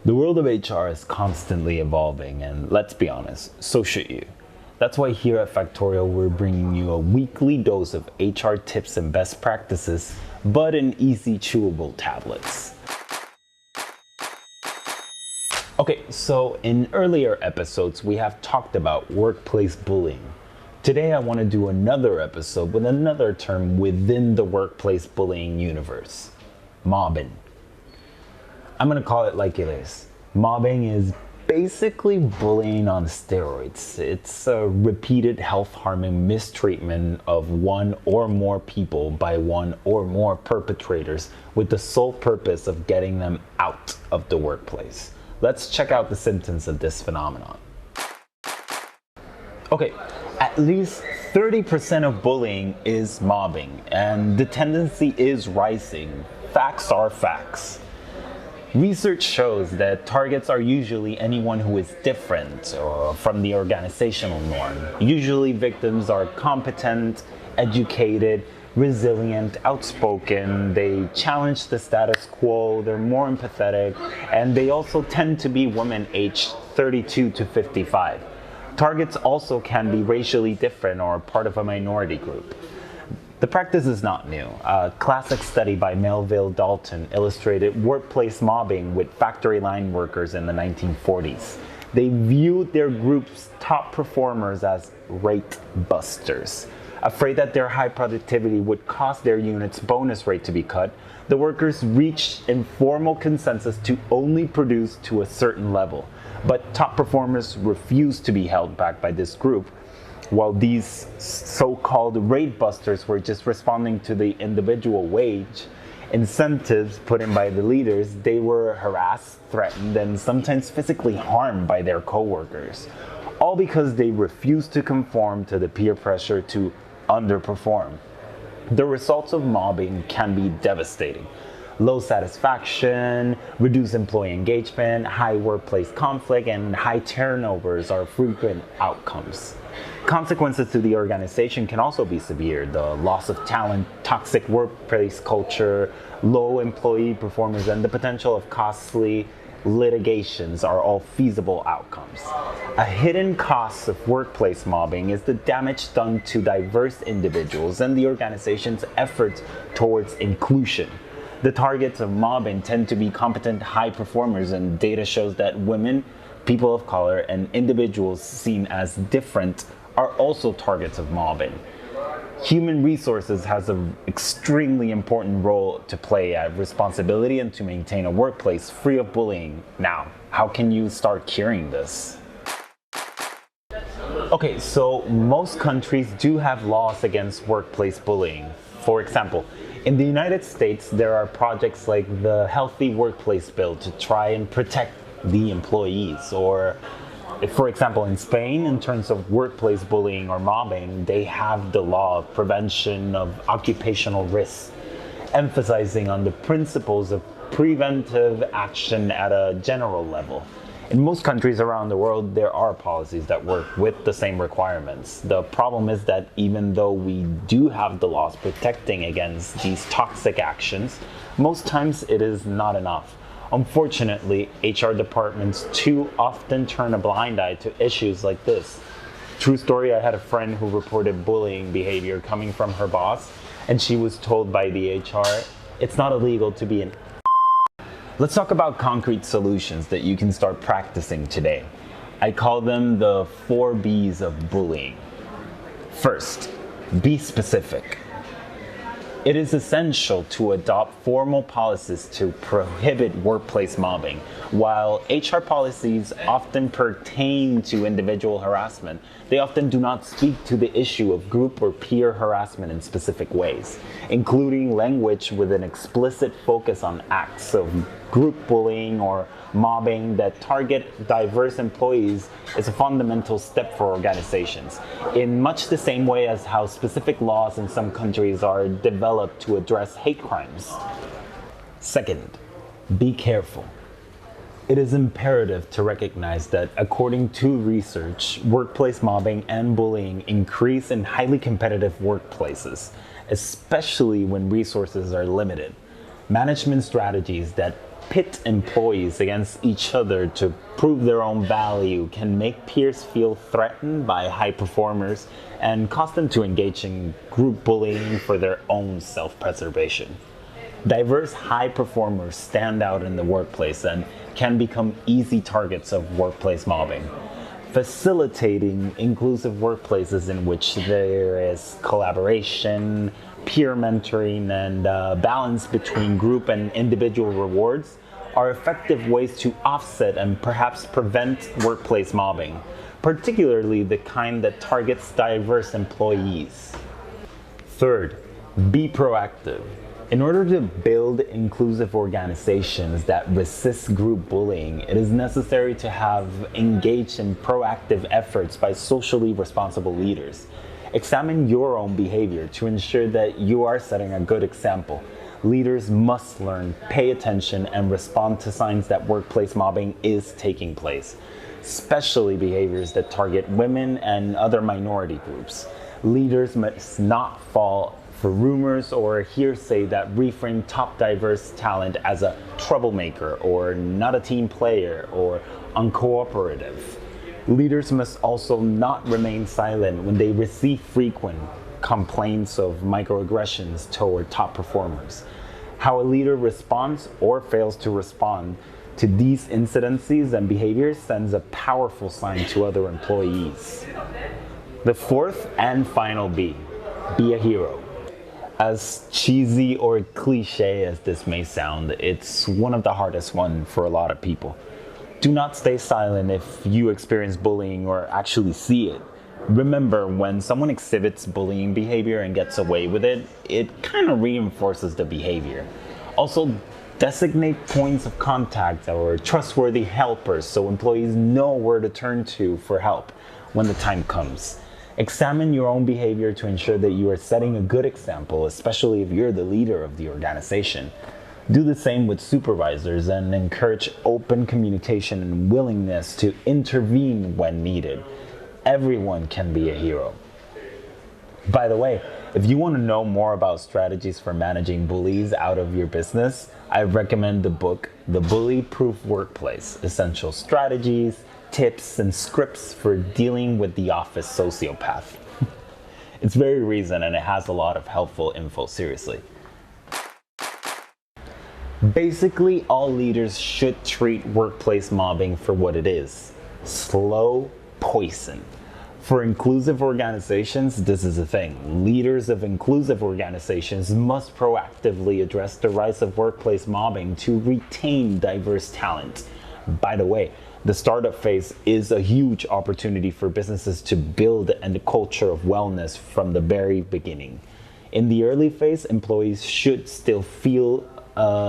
The world of HR is constantly evolving, and let's be honest, so should you. That's why here at Factorial, we're bringing you a weekly dose of HR tips and best practices, but in easy chewable tablets. Okay, so in earlier episodes, we have talked about workplace bullying. Today, I want to do another episode with another term within the workplace bullying universe: mobbing. I'm gonna call it like it is. Mobbing is basically bullying on steroids. It's a repeated health-harming mistreatment of one or more people by one or more perpetrators with the sole purpose of getting them out of the workplace. Let's check out the symptoms of this phenomenon. Okay, at least 30% of bullying is mobbing, and the tendency is rising. Facts are facts. Research shows that targets are usually anyone who is different from the organizational norm. Usually victims are competent, educated, resilient, outspoken, they challenge the status quo, they're more empathetic, and they also tend to be women aged 32 to 55. Targets also can be racially different or part of a minority group. The practice is not new. A classic study by Melville Dalton illustrated workplace mobbing with factory line workers in the 1940s. They viewed their group's top performers as rate busters. Afraid that their high productivity would cause their unit's bonus rate to be cut, the workers reached informal consensus to only produce to a certain level. But top performers refused to be held back by this group, while these so-called rate busters were just responding to the individual wage incentives put in by the leaders. They were harassed, threatened, and sometimes physically harmed by their co-workers, all because they refused to conform to the peer pressure to underperform. The results of mobbing can be devastating. Low satisfaction, reduced employee engagement, high workplace conflict, and high turnovers are frequent outcomes. Consequences to the organization can also be severe. The loss of talent, toxic workplace culture, low employee performance, and the potential of costly litigations are all feasible outcomes. A hidden cost of workplace mobbing is the damage done to diverse individuals and the organization's efforts towards inclusion. The targets of mobbing tend to be competent high performers, and data shows that women, people of color, and individuals seen as different are also targets of mobbing. Human resources has an extremely important role to play at responsibility and to maintain a workplace free of bullying. Now, how can you start curing this? Okay, so most countries do have laws against workplace bullying. For example, in the United States, there are projects like the Healthy Workplace Bill to try and protect the employees. Or, for example, in Spain, in terms of workplace bullying or mobbing, they have the law of prevention of occupational risks, emphasizing on the principles of preventive action at a general level. In most countries around the world, there are policies that work with the same requirements. The problem is that even though we do have the laws protecting against these toxic actions, most times it is not enough. Unfortunately, HR departments too often turn a blind eye to issues like this. True story, I had a friend who reported bullying behavior coming from her boss, and she was told by the HR, it's not illegal to be an. Let's talk about concrete solutions that you can start practicing today. I call them the 4 B's of bullying. First, be specific. It is essential to adopt formal policies to prohibit workplace mobbing. While HR policies often pertain to individual harassment, they often do not speak to the issue of group or peer harassment in specific ways, including language with an explicit focus on acts of group bullying or mobbing that target diverse employees is a fundamental step for organizations, in much the same way as how specific laws in some countries are developed to address hate crimes. Second, be careful. It is imperative to recognize that, according to research, workplace mobbing and bullying increase in highly competitive workplaces, especially when resources are limited. Management strategies that pit employees against each other to prove their own value can make peers feel threatened by high performers and cause them to engage in group bullying for their own self-preservation. Diverse high performers stand out in the workplace and can become easy targets of workplace mobbing. Facilitating inclusive workplaces in which there is collaboration, peer mentoring, and balance between group and individual rewards are effective ways to offset and perhaps prevent workplace mobbing, particularly the kind that targets diverse employees. Third, be proactive. In order to build inclusive organizations that resist group bullying, it is necessary to have engaged in proactive efforts by socially responsible leaders. Examine your own behavior to ensure that you are setting a good example. Leaders must learn, pay attention, and respond to signs that workplace mobbing is taking place, especially behaviors that target women and other minority groups. Leaders must not fall for rumors or hearsay that reframe top diverse talent as a troublemaker or not a team player or uncooperative. Leaders must also not remain silent when they receive frequent complaints of microaggressions toward top performers. How a leader responds or fails to respond to these incidences and behaviors sends a powerful sign to other employees. The fourth and final B, be a hero. As cheesy or cliche as this may sound, it's one of the hardest ones for a lot of people. Do not stay silent if you experience bullying or actually see it. Remember, when someone exhibits bullying behavior and gets away with it, it kind of reinforces the behavior. Also, designate points of contact or trustworthy helpers so employees know where to turn to for help when the time comes. Examine your own behavior to ensure that you are setting a good example, especially if you're the leader of the organization. Do the same with supervisors and encourage open communication and willingness to intervene when needed. Everyone can be a hero. By the way, if you want to know more about strategies for managing bullies out of your business, I recommend the book, The Bully-Proof Workplace: Essential Strategies, Tips, and Scripts for Dealing with the Office Sociopath. It's very recent and it has a lot of helpful info, seriously. Basically, all leaders should treat workplace mobbing for what it is: slow poison. For inclusive organizations, this is a thing. Leaders of inclusive organizations must proactively address the rise of workplace mobbing to retain diverse talent. By the way, the startup phase is a huge opportunity for businesses to build a culture of wellness from the very beginning. In the early phase, employees should still feel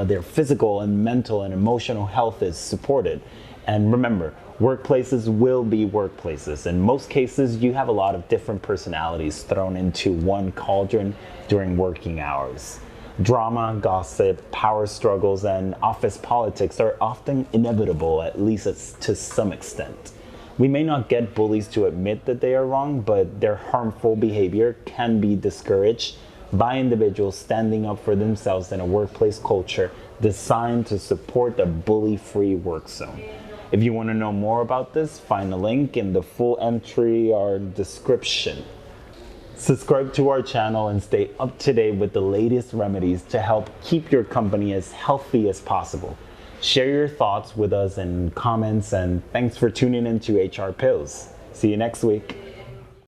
their physical and mental and emotional health is supported. And remember, workplaces will be workplaces. In most cases, you have a lot of different personalities thrown into one cauldron during working hours. Drama, gossip, power struggles, and office politics are often inevitable, at least to some extent. We may not get bullies to admit that they are wrong, but their harmful behavior can be discouraged by individuals standing up for themselves in a workplace culture designed to support a bully-free work zone. If you want to know more about this, find a link in the full entry or description. Subscribe to our channel and stay up to date with the latest remedies to help keep your company as healthy as possible. Share your thoughts with us in comments, and thanks for tuning in to HR Pills. See you next week.